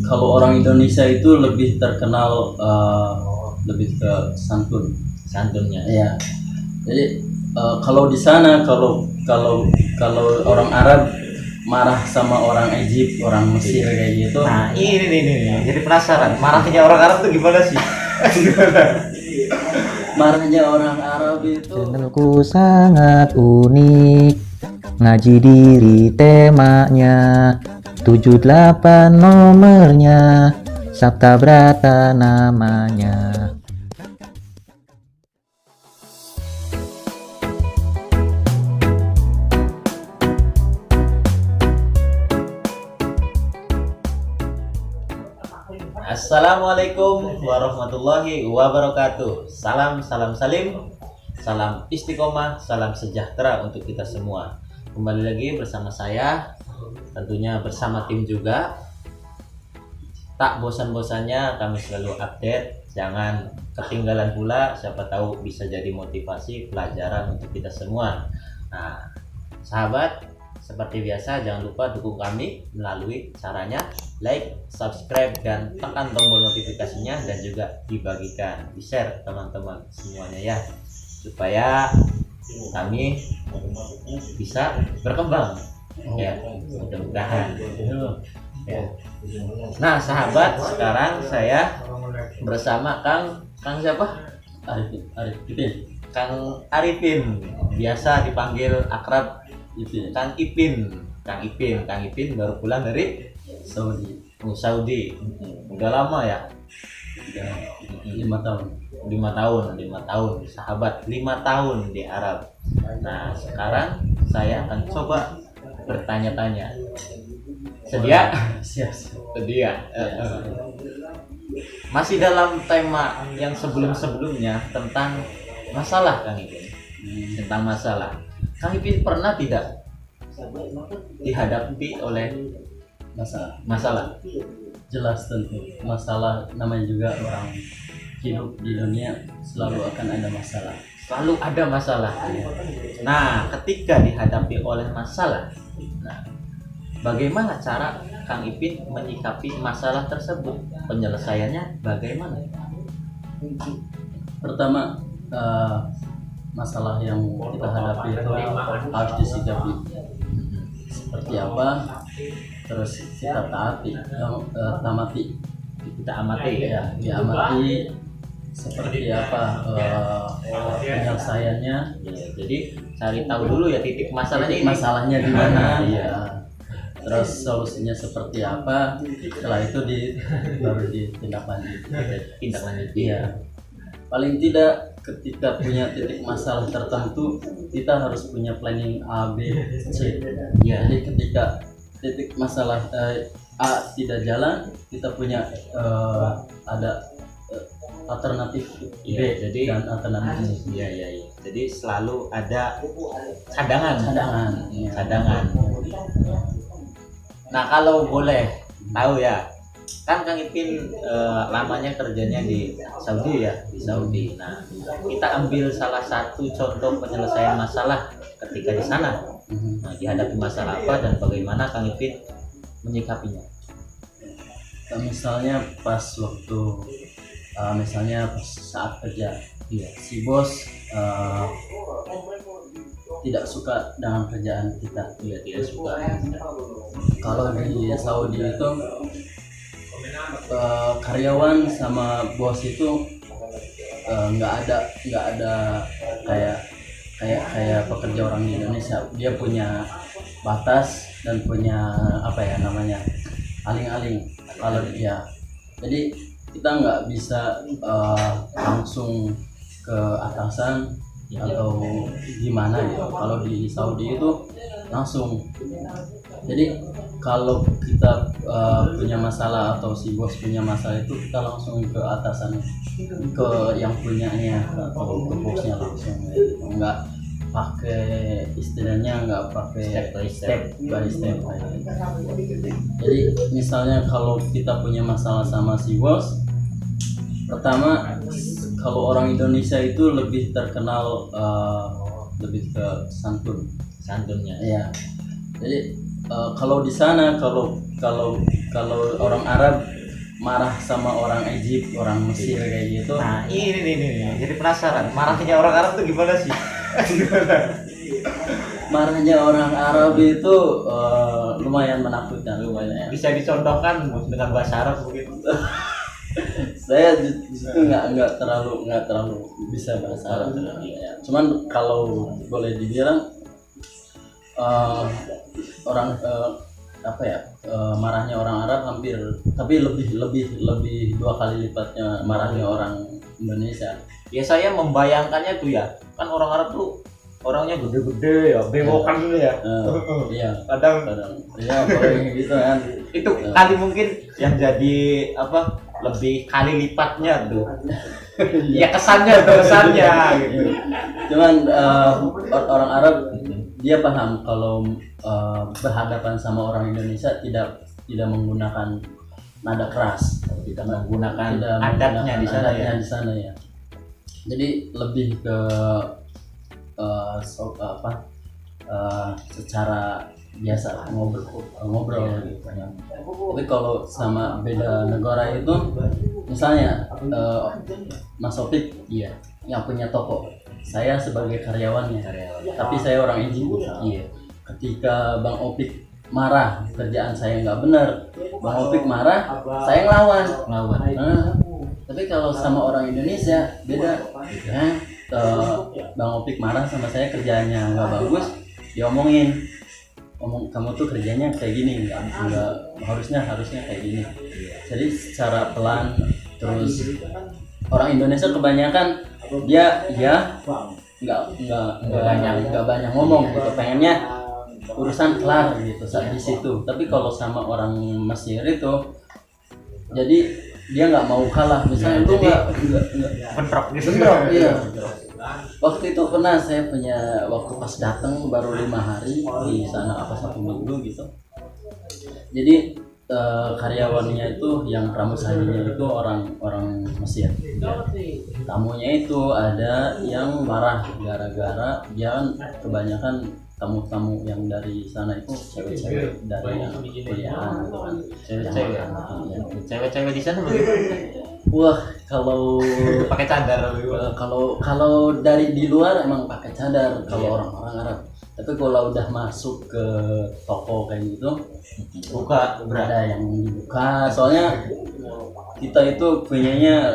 Kalau orang Indonesia itu lebih terkenal lebih ke santunnya. Ya. Jadi kalau di sana kalau orang Arab marah sama orang Egypt, orang Mesir kayak gitu. Nah, ini nih. Jadi penasaran, marahnya orang Arab tuh gimana sih? Marahnya orang Arab itu Channelku sangat unik, ngaji diri temanya, 78 nomornya, Sabta Brata namanya. Assalamualaikum warahmatullahi wabarakatuh. Salam salim, salam istiqomah, salam sejahtera untuk kita semua. Kembali lagi bersama saya, tentunya bersama tim juga. Tak bosan-bosannya kami selalu update. Jangan ketinggalan pula, siapa tahu bisa jadi motivasi pelajaran untuk kita semua. Nah, sahabat, seperti biasa jangan lupa dukung kami melalui caranya like, subscribe, dan tekan tombol notifikasinya, dan juga dibagikan, di-share teman-teman semuanya ya, supaya kami bisa berkembang ya, mudah-mudahan ya. Nah sahabat, sekarang saya bersama Kang siapa? Arifin. Kang Arifin, biasa dipanggil akrab Kang Ipin. Kang Ipin baru pulang dari Saudi. Udah lama ya? 5 tahun. 5 tahun sahabat, 5 tahun di Arab. Nah sekarang saya akan coba bertanya-tanya. Sedia? Sedia. Masih dalam tema yang sebelumnya tentang masalah, Kang Ipin. Tentang masalah, Kang Ipin pernah tidak dihadapi oleh masalah? Jelas tentu. Masalah namanya juga orang hidup di dunia, selalu akan ada masalah. Selalu ada masalah. Nah, ketika dihadapi oleh masalah, nah, bagaimana cara Kang Ipin menyikapi masalah tersebut? Penyelesaiannya bagaimana? Pertama, masalah yang kita hadapi itu harus disikapi seperti apa, terus kita amati ya, diamati seperti apa penyelesaiannya. Ya, jadi cari tahu dulu ya titik masalahnya di mana ya, terus solusinya seperti apa, setelah itu baru ditindaklanjuti ya. Paling tidak ketika punya titik masalah tertentu, kita harus punya planning A, B, C ya. Jadi ketika titik masalah A tidak jalan, kita punya ada alternatif B ya, jadi dan alternatif C. Ya. Jadi selalu ada cadangan. Nah, kalau boleh tahu ya, kan Kang Ipin lamanya kerjanya di Saudi ya, di Saudi. Nah, kita ambil salah satu contoh penyelesaian masalah ketika di sana. Nah, dihadapi masalah apa dan bagaimana Kang Ipin menyikapinya? Misalnya pas saat kerja, ya, si bos tidak suka dengan kerjaan kita. Iya, tidak suka. Kalau di Saudi itu karyawan sama bos itu nggak ada kayak pekerja orang di Indonesia. Dia punya batas dan punya aling-aling. Kalau dia, jadi kita nggak bisa langsung ke atasan atau gimana gitu. Kalau di Saudi itu langsung. Jadi kalau kita punya masalah atau si bos punya masalah, itu kita langsung ke atasan, ke yang punyanya atau ke bosnya langsung. Nggak pakai step by step. Jadi misalnya kalau kita punya masalah sama si bos, pertama, kalau orang Indonesia itu lebih terkenal lebih ke santunnya ya. Jadi kalau di sana kalau orang Arab marah sama orang Egypt, orang Mesir kayak gitu. Nah ini nih, jadi penasaran marahnya orang Arab tuh gimana sih? Marahnya orang Arab itu lumayan menakutkan, lumayan. Bisa dicontohkan dengan bahasa Arab mungkin? Saya justru nggak terlalu bisa bahasa Arab ya. Cuman kalau boleh dibilang orang marahnya orang Arab hampir, tapi lebih 2 kali lipatnya marahnya orang Indonesia. Ya saya membayangkannya tuh ya, kan orang Arab tuh orangnya gede-gede ya, bewokan gitu ya. Iya. Kadang Iya, kalau gitu kan. itu kali mungkin yang jadi apa lebih kali lipatnya tuh. Ya kesannya gitu. Cuman orang Arab dia paham kalau berhadapan sama orang Indonesia tidak menggunakan nada keras, Tidak menggunakan adatnya di sana ya. Jadi lebih ke secara biasa ngobrol gitu ya. Tapi kalau sama beda negara itu, misalnya Mas Opik yang punya toko, saya sebagai karyawannya, tapi saya orang Egypt. Ketika Bang Opik marah, kerjaan saya nggak benar, Bang Opik marah, saya ngelawan. Tapi kalau sama orang Indonesia beda, Bang Opik marah sama saya, kerjaannya nggak bagus, diomongin, kamu tuh kerjanya kayak gini, nggak harusnya kayak gini. Jadi secara pelan. Terus orang Indonesia kebanyakan dia nggak banyak ngomong gitu, pengennya urusan kelar gitu saat di situ. Tapi kalau sama orang Mesir itu, jadi dia nggak mau kalah, misalnya itu nggak bentrok gitu. Iya. Waktu itu pernah saya punya, waktu pas datang baru 5 hari di sana, 1 minggu gitu. Jadi karyawannya itu yang pramusajinya itu orang Mesir. Tamunya itu ada yang marah gara-gara dia kan kebanyakan tamu-tamu yang dari sana itu cewek-cewek dari yang kuliahan gitu kan. Cewek-cewek di sana bagaimana? Wah, kalau Pakai cadar kalau dari di luar emang pakai cadar kalau orang-orang Arab. Tapi kalau udah masuk ke toko kayak gitu, buka berada yang dibuka. Soalnya kita itu punyanya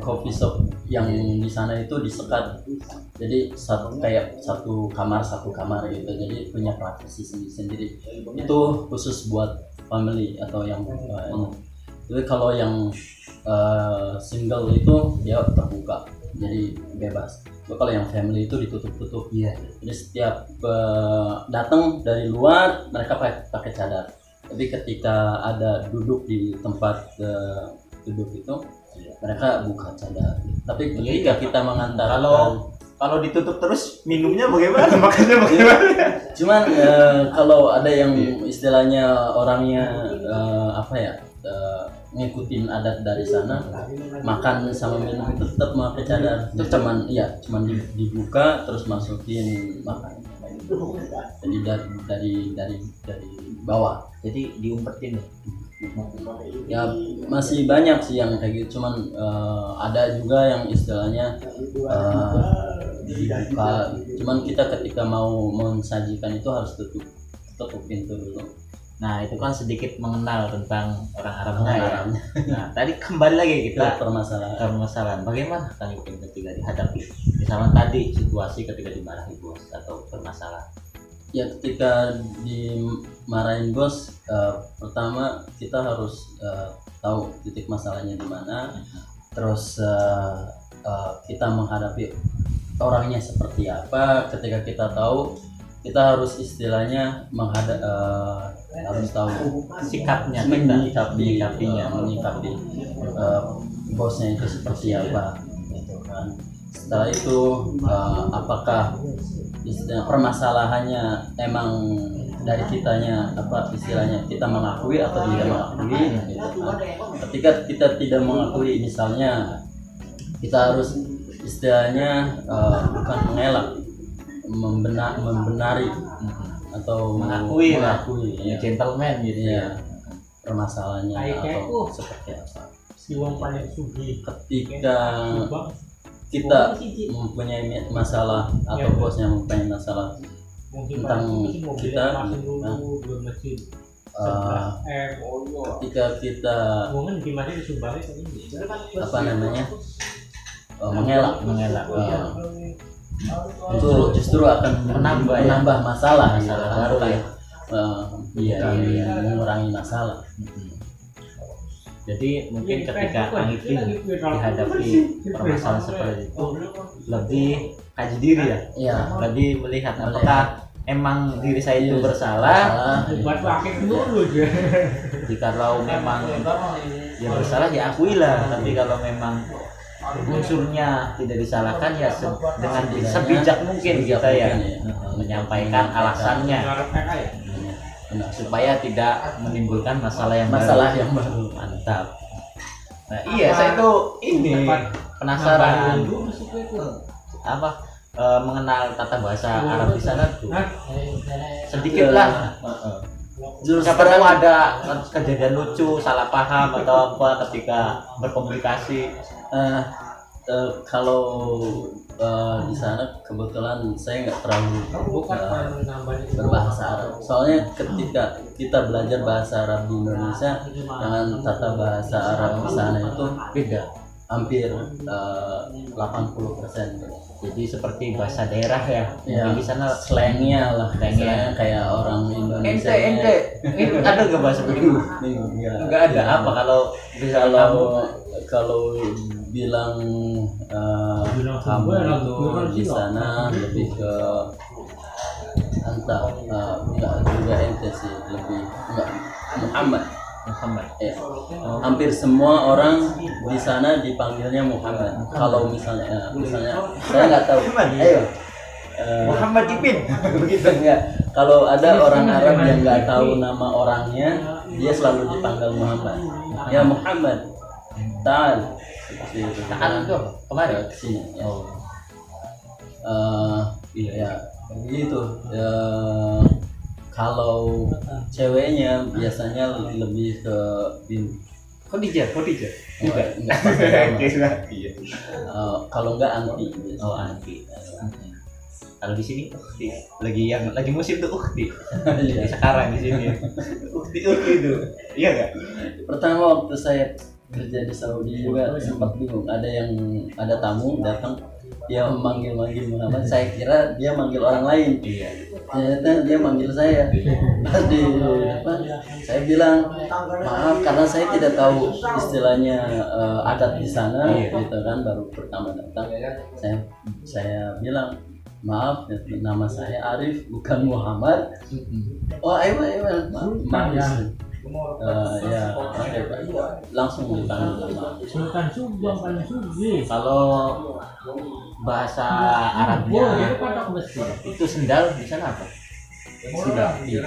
coffee shop yang di sana itu disekat. Jadi satu kamar gitu. Jadi punya privasi sendiri. Itu khusus buat family atau yang ini. Jadi kalau yang single itu dia terbuka, jadi bebas. Kalau yang family itu ditutup. Jadi setiap datang dari luar mereka pakai cadar. Tapi ketika ada duduk di tempat duduk itu, mereka buka cadar. Tapi ketika kita mengantarkan, kalau ditutup terus minumnya bagaimana? Makannya bagaimana? Cuman kalau ada yang istilahnya orangnya ngikutin adat dari sana, makan sama minum itu tetap pakai cadar. Itu cuman dibuka terus masukin makan. Jadi dari bawah. Jadi diumpetin Ya masih banyak sih yang kayak gitu. Cuman ada juga yang istilahnya dibuka. Cuman kita ketika mau mensajikan itu harus tutup pintu dulu. Nah itu kan sedikit mengenal tentang orang Arabnya ya. Nah tadi kembali lagi kita permasalahan. Bagaimana Kang Ipin ketika dihadapi misalnya tadi situasi ketika dimarahi bos atau permasalahan? Ya ketika dimarahin bos, pertama kita harus tahu titik masalahnya di mana. Terus kita menghadapi orangnya seperti apa. Ketika kita tahu, kita harus istilahnya harus tahu sikapnya, menyikapi bosnya itu seperti apa gitu kan. Setelah itu apakah permasalahannya emang dari kitanya, istilahnya kita mengakui atau tidak mengakui gitu kan. Ketika kita tidak mengakui, misalnya kita harus istilahnya bukan mengelak, membenari atau mengakui ya. gentleman gitu ya. permasalahannya atau seperti apa. Ketika kita mempunyai masalah atau bosnya mempunyai masalah tentang kita, ketika kita apa namanya mengelak itu justru akan menambah masalah baru ya, mengurangi masalah. Jadi mungkin ketika Arifin dihadapi permasalahan seperti itu lebih kaji diri ya, lebih melihat apakah emang diri saya itu bersalah. Jikalau memang ya bersalah ya akuilah, tapi kalau memang unsurnya tidak disalahkan ya dengan sebijak mungkin kita ya menyampaikan alasannya supaya tidak menimbulkan masalah yang baru. Mantap. Nah iya, saya tuh ini penasaran apa mengenal tata bahasa Arab di sana tuh sedikit lah. Siapa tahu ada kejadian lucu, salah paham atau apa ketika berkomunikasi. Kalau di sana kebetulan saya nggak terlalu berbahasa Arab. Soalnya ketika kita belajar bahasa Arab di Indonesia dengan tata bahasa Arab di sana itu beda, hampir 80%. Jadi seperti bahasa daerah ya. Di sana slangnya kayak orang Indonesia. Ente. Ada nggak bahasa begitu? Nggak ada. Apa kalau bilang kamu itu di sana lebih ke entah enggak juga ente sih, lebih enggak Muhammad ya. Hampir semua orang di sana dipanggilnya Muhammad. Kalau misalnya saya nggak tahu, Muhammad Ibn begitu enggak. Kalau ada orang Arab yang nggak tahu nama orangnya, dia selalu dipanggil Muhammad. Ya Muhammad, ta'al. Ta'al itu kemarin kesini. Iya, begitu. Kalau ceweknya biasanya lebih ke Khadijah. enggak kalau enggak anti. Anti. Kalau di sini lagi musim tuh sekarang di sini. Ukti itu. Iya enggak? Pertama waktu saya kerja di Saudi juga sempat bingung. Ada tamu datang, dia manggil Muhammad, saya kira dia manggil orang lain. Ternyata dia manggil saya. Saya bilang maaf karena saya tidak tahu istilahnya adat di sana, gitu kan, baru pertama datang. Saya bilang maaf, nama saya Arif bukan Muhammad. Oh ayo maaf. Ya, oke Pak. Langsung dipanggil nama. Sultan Subang paling sugi. Kalau bahasa Arabnya itu sendal di sana apa? Sudah. Iya.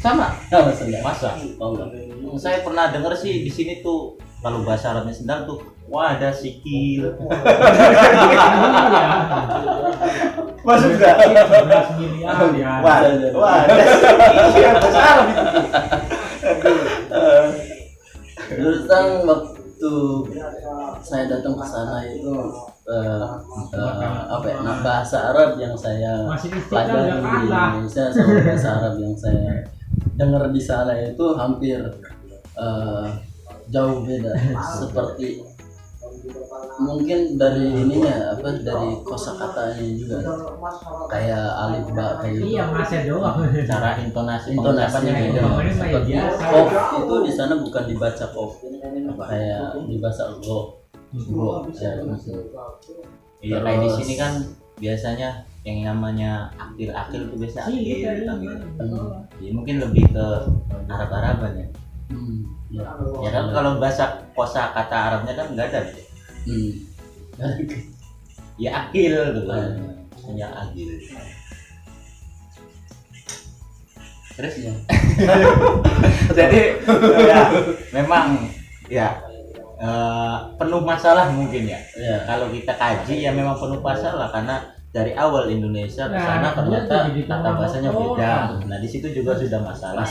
Sama sendal. Masa? Oh, enggak. Saya pernah dengar sih di sini tuh kalau bahasa Arabnya sendal tuh ada sikil. Masuk enggak? 11 miliar ya. Ada sikil bahasa Arab itu. Terus waktu saya datang ke sana itu bahasa Arab yang saya pelajari di Indonesia sama bahasa Arab yang saya dengar di sana itu hampir jauh beda. Seperti mungkin dari dari kosakatanya juga kayak alif ba kayak gitu. Iya, masih doang. Cara intonasinya beda. Seperti kof itu di sana bukan dibaca kof, kayak dibaca go. Iya, kayak di sini kan biasanya yang namanya akil itu biasa akil gitu. Ya, mungkin lebih ke Arab-Araban ya. Ya kan kalau bahasa kosakata Arabnya kan nggak ada. Ya akil gitu. Hanya akil. Terus ya. Jadi ya memang ya penuh masalah mungkin ya. Kalau kita kaji ya memang penuh masalah karena dari awal Indonesia ke sana ternyata tata bahasanya beda. Nah di situ juga sudah masalah.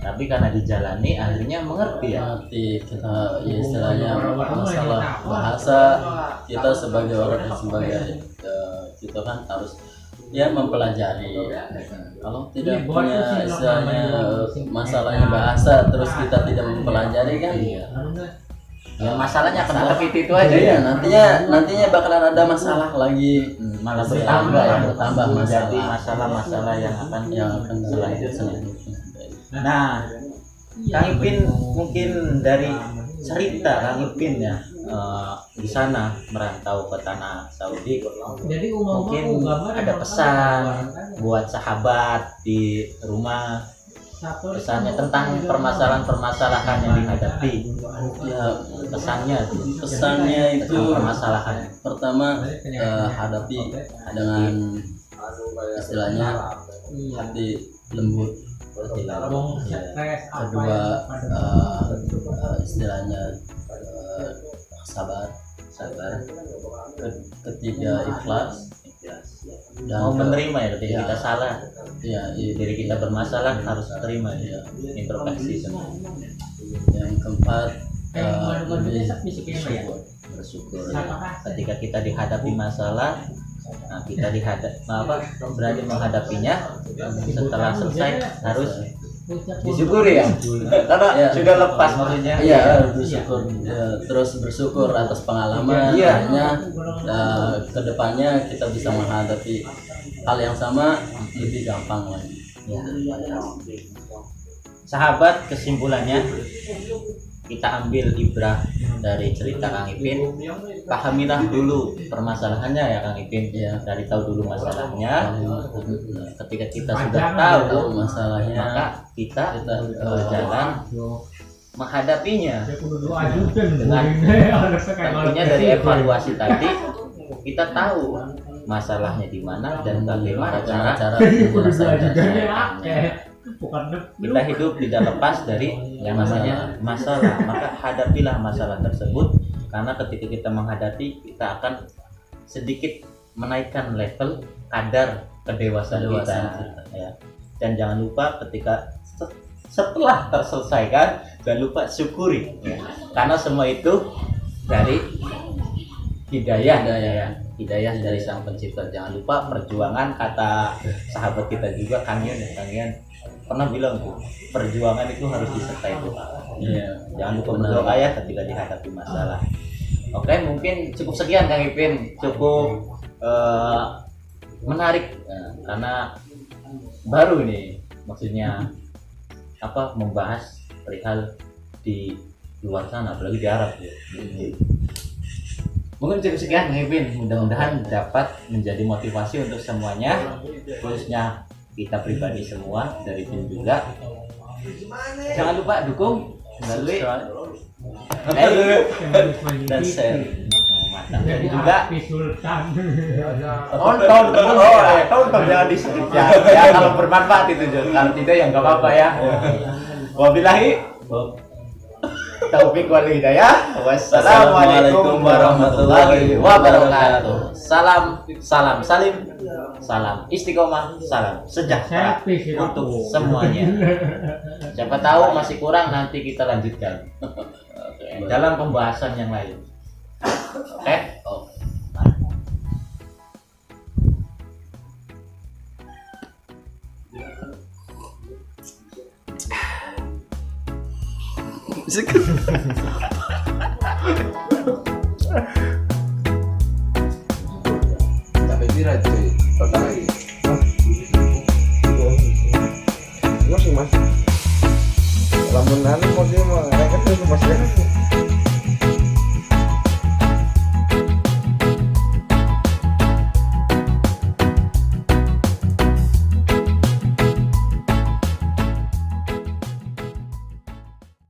Tapi karena dijalani akhirnya mengerti ya. Nanti kita ya istilahnya masalah bahasa, kita sebagai orang yang sebagai kita kan harus ya mempelajari. Kalau tidak punya istilahnya masalahnya bahasa terus kita tidak mempelajari kan Ya masalahnya akan tetap itu aja iya, ya. nantinya bakalan ada masalah lagi, Malah bertambah ya, bertambah menjadi masalah masalah-masalah yang akan selanjutnya. Nah, Kang Ipin mungkin dari cerita Kang Ipin ya di sana merantau ke tanah Saudi, Jadi mungkin ada pesan buat sahabat di rumah, pesannya tentang permasalahan-permasalahan yang dihadapi. Ya Pesannya pesannya itu tentang permasalahan. pertama hadapi dengan istilahnya hati lembut. Kedua istilahnya sabar. Ketiga ikhlas. Mau menerima ya ketika ya. kita salah, Ya, diri kita bermasalah harus terima ya, introspeksi semua. yang keempat lebih bersyukur ya. Ketika kita dihadapi masalah, nah kita berani menghadapinya, setelah selesai harus disyukuri ya, karena Ya. sudah lepas maksudnya. Iya, bersyukur. Ya, terus bersyukur atas pengalaman. Iya. Akhirnya kedepannya kita bisa menghadapi hal yang sama lebih gampang lagi. Ya. Sahabat, kesimpulannya kita ambil ibrah dari cerita Kang Ipin. Pahamilah dulu permasalahannya ya Kang Ipin. Iya. Dari tahu dulu masalahnya. Ketika kita sudah tahu masalahnya, maka kita kita berjalan menghadapinya. Dengan Tentunya dari evaluasi tadi kita tahu masalahnya di mana dan bagaimana cara menyelesaikannya. Kita hidup tidak lepas dari yang namanya masalah, maka hadapilah masalah tersebut, karena ketika kita menghadapi kita akan sedikit menaikkan level kadar kedewasaan kita ya. Dan jangan lupa ketika setelah terselesaikan jangan lupa syukuri ya. Karena semua itu dari hidayah dari Sang Pencipta. Jangan lupa perjuangan, kata sahabat kita juga Kang Yon pernah bilang tuh, perjuangan itu harus disertai doa. Iya. Jangan lupa berdoa ya ketika dihadapi masalah. Oke, mungkin cukup sekian Kang Ipin, cukup menarik karena baru ini maksudnya membahas perihal di luar sana, apalagi di Arab ya. Mungkin cukup sekian Kang Ipin, mudah-mudahan dapat menjadi motivasi untuk semuanya, khususnya kita pribadi semua, dari tim juga. Jangan lupa dukung melalui Dan share. mantap. Dan juga tonton jangan di skip ya. Ya kalau bermanfaat itu, kalau tidak ya nggak apa-apa ya. Wabillahi taufik wal hidayah. Wassalamualaikum warahmatullahi wabarakatuh. Salam salim, salam istiqomah, salam sejahtera untuk semuanya. Siapa tahu masih kurang, nanti kita lanjutkan dalam pembahasan yang lain. Oke? Sampai pira cuy? Total lagi. Mas sih mas. Lamun anu mau dia mah, kan tuh mas ya.